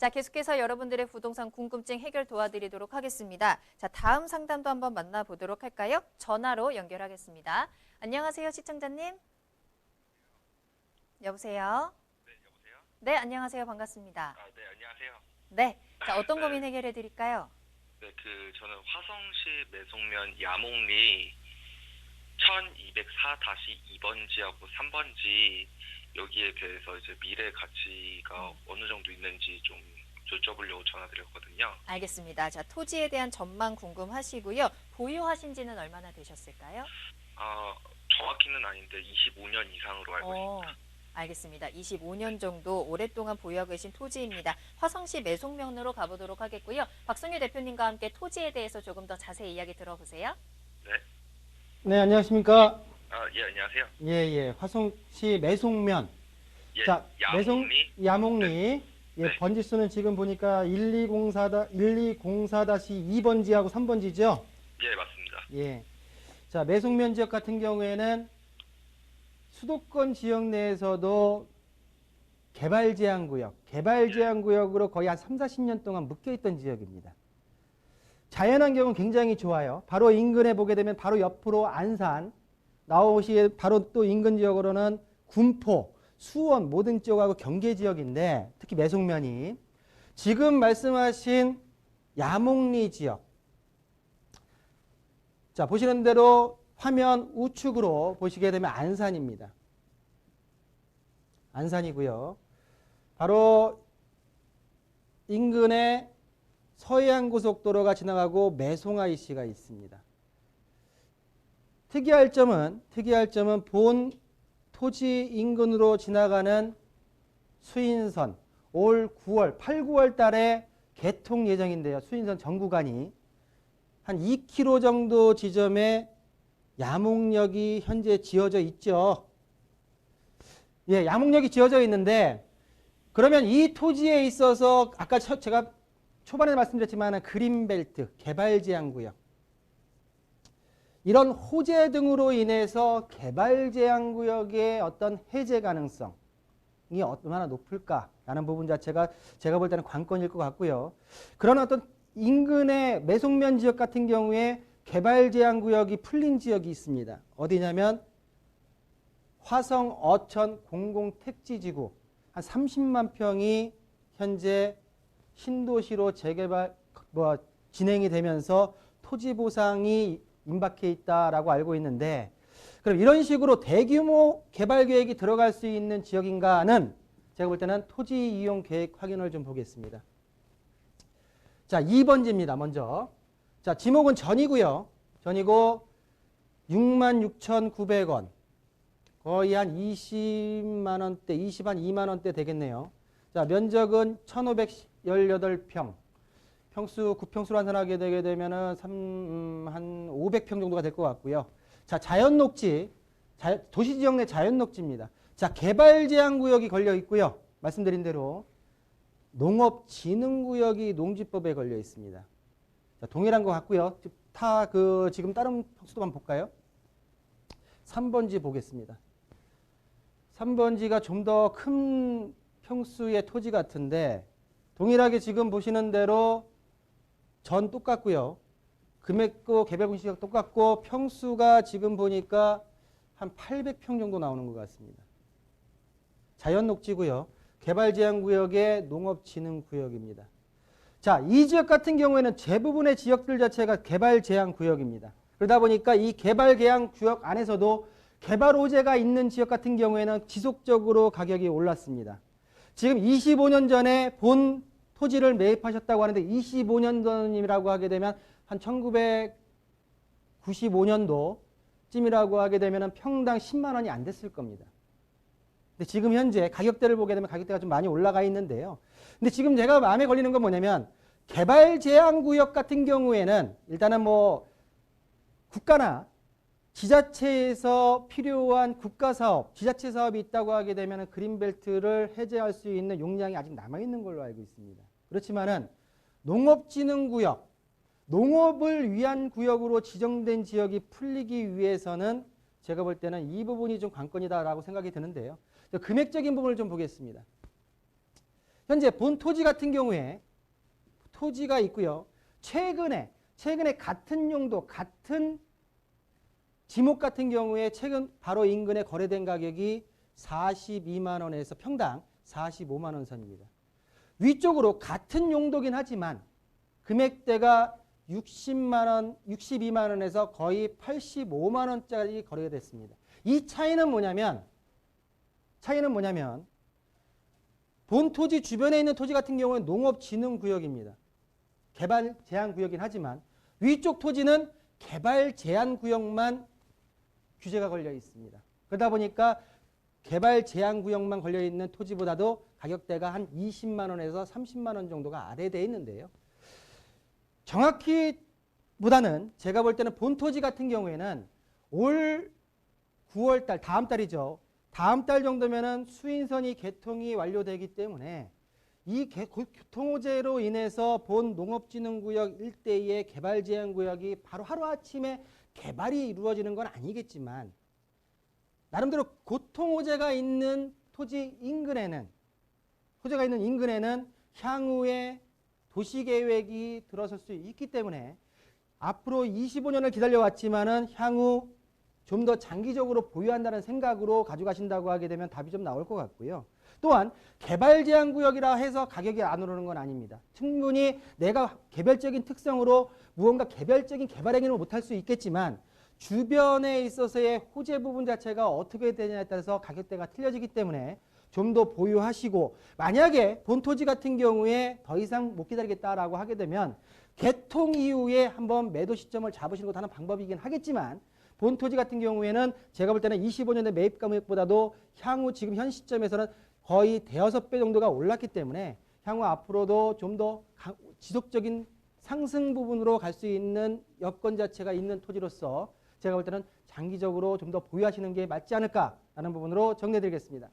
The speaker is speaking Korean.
자, 계속해서 여러분들의 부동산 궁금증 해결 도와드리도록 하겠습니다. 자, 다음 상담도 한번 만나보도록 할까요? 전화로 연결하겠습니다. 안녕하세요, 시청자님. 여보세요? 네, 여보세요? 네, 안녕하세요. 반갑습니다. 네, 안녕하세요. 네, 자, 어떤 고민 해결해 드릴까요? 네, 저는 화성시 매송면 야목리 1204-2번지하고 3번지 여기에 대해서 이제 미래 가치가 어느 정도 있는지 좀 여쭤보려고 전화드렸거든요. 알겠습니다. 자, 토지에 대한 전망 궁금하시고요. 보유하신 지는 얼마나 되셨을까요? 정확히는 아닌데 25년 이상으로 알고 있습니다. 알겠습니다. 25년 정도 오랫동안 보유하고 계신 토지입니다. 화성시 매송면으로 가보도록 하겠고요. 박성유 대표님과 함께 토지에 대해서 조금 더 자세히 이야기 들어보세요. 네. 네, 안녕하십니까? 예, 안녕하세요. 예. 화성시 매송면. 예, 자, 야목리. 야목리. 네. 예, 네. 번지수는 지금 보니까 1204-2번지하고 3번지죠? 예, 맞습니다. 예. 자, 매송면 지역 같은 경우에는 수도권 지역 내에서도 개발 제한 구역으로 거의 한 3, 40년 동안 묶여 있던 지역입니다. 자연환경은 굉장히 좋아요. 바로 인근에 보게 되면 바로 옆으로 안산, 나오시에 바로 또 인근 지역으로는 군포, 수원 모든 지역하고 경계 지역인데 특히 매송면이 지금 말씀하신 야목리 지역. 자, 보시는 대로 화면 우측으로 보시게 되면 안산입니다. 안산이고요. 바로 인근에 서해안고속도로가 지나가고 매송아 IC가 있습니다. 특이할 점은 본 토지 인근으로 지나가는 수인선 올 9월, 8, 9월 달에 개통 예정인데요. 수인선 전 구간이 한 2km 정도 지점에 야목역이 현재 지어져 있죠. 예, 야목역이 지어져 있는데 그러면 이 토지에 있어서 아까 제가 초반에 말씀드렸지만 그린벨트, 개발제한구역 이런 호재 등으로 인해서 개발제한구역의 어떤 해제 가능성이 얼마나 높을까라는 부분 자체가 제가 볼 때는 관건일 것 같고요. 그런 어떤 인근의 매송면 지역 같은 경우에 개발제한구역이 풀린 지역이 있습니다. 어디냐면 화성 어천 공공택지지구 한 30만 평이 현재 신도시로 재개발 진행이 되면서 토지 보상이 임박해 있다라고 알고 있는데 그럼 이런 식으로 대규모 개발 계획이 들어갈 수 있는 지역인가는 제가 볼 때는 토지 이용 계획 확인을 좀 보겠습니다. 자, 2번지입니다. 먼저. 자, 지목은 전이고요. 전이고 66,900원. 거의 한 20만 원대, 2만 원대 되겠네요. 자, 면적은 1,518평. 평수 9평수로 환산하게 되게 되면은 한 500평 정도가 될 것 같고요. 자, 자연녹지. 도시지역 내 자연녹지입니다. 자, 개발제한구역이 걸려 있고요. 말씀드린 대로 농업진흥구역이 농지법에 걸려 있습니다. 자, 동일한 것 같고요. 지금 다른 평수도 한번 볼까요? 3번지 보겠습니다. 3번지가 좀 더 큰 평수의 토지 같은데 동일하게 지금 보시는 대로 전 똑같고요. 금액도 개별공시가 똑같고 평수가 지금 보니까 한 800평 정도 나오는 것 같습니다. 자연녹지고요. 개발제한구역의 농업진흥구역입니다. 자, 이 지역 같은 경우에는 대부분의 지역들 자체가 개발제한구역입니다. 그러다 보니까 이 개발제한구역 안에서도 개발 호재가 있는 지역 같은 경우에는 지속적으로 가격이 올랐습니다. 지금 25년 전에 본 토지를 매입하셨다고 하는데 25년 전이라고 하게 되면 한 1995년도쯤이라고 하게 되면 평당 10만 원이 안 됐을 겁니다. 근데 지금 현재 가격대를 보게 되면 가격대가 좀 많이 올라가 있는데요. 근데 지금 제가 마음에 걸리는 건 뭐냐면 개발제한구역 같은 경우에는 일단은 국가나 지자체에서 필요한 국가사업, 지자체 사업이 있다고 하게 되면 그린벨트를 해제할 수 있는 용량이 아직 남아있는 걸로 알고 있습니다. 그렇지만은 농업진흥구역, 농업을 위한 구역으로 지정된 지역이 풀리기 위해서는 제가 볼 때는 이 부분이 좀 관건이다라고 생각이 드는데요. 금액적인 부분을 좀 보겠습니다. 현재 본 토지 같은 경우에 토지가 있고요. 최근에 같은 용도, 같은 지목 같은 경우에 최근 바로 인근에 거래된 가격이 42만 원에서 평당 45만 원 선입니다. 위쪽으로 같은 용도긴 하지만 금액대가 60만 원, 62만 원에서 거의 85만 원짜리 거래가 됐습니다. 이 차이는 뭐냐면 본 토지 주변에 있는 토지 같은 경우는 농업진흥구역입니다. 개발 제한구역이긴 하지만 위쪽 토지는 개발 제한구역만 규제가 걸려 있습니다. 그러다 보니까 개발 제한구역만 걸려 있는 토지보다도 가격대가 한 20만 원에서 30만 원 정도가 아래되어 있는데요. 정확히보다는 제가 볼 때는 본 토지 같은 경우에는 올 9월 달, 다음 달이죠. 다음 달 정도면은 수인선이 개통이 완료되기 때문에 이 교통호재로 인해서 본 농업진흥구역 일대의 개발 제한구역이 바로 하루아침에 개발이 이루어지는 건 아니겠지만 나름대로 교통호재가 있는 토지 인근에는 향후에 도시계획이 들어설 수 있기 때문에 앞으로 25년을 기다려왔지만은 향후 좀 더 장기적으로 보유한다는 생각으로 가져가신다고 하게 되면 답이 좀 나올 것 같고요. 또한 개발 제한구역이라 해서 가격이 안 오르는 건 아닙니다. 충분히 내가 개별적인 특성으로 무언가 개별적인 개발 행위를 못할 수 있겠지만 주변에 있어서의 호재 부분 자체가 어떻게 되냐에 따라서 가격대가 틀려지기 때문에 좀 더 보유하시고 만약에 본 토지 같은 경우에 더 이상 못 기다리겠다라고 하게 되면 개통 이후에 한번 매도 시점을 잡으시는 것도 하나 방법이긴 하겠지만 본 토지 같은 경우에는 제가 볼 때는 25년의 매입 가격보다도 향후 지금 현 시점에서는 거의 대여섯 배 정도가 올랐기 때문에 향후 앞으로도 좀 더 지속적인 상승 부분으로 갈 수 있는 여건 자체가 있는 토지로서 제가 볼 때는 장기적으로 좀 더 보유하시는 게 맞지 않을까라는 부분으로 정리해 드리겠습니다.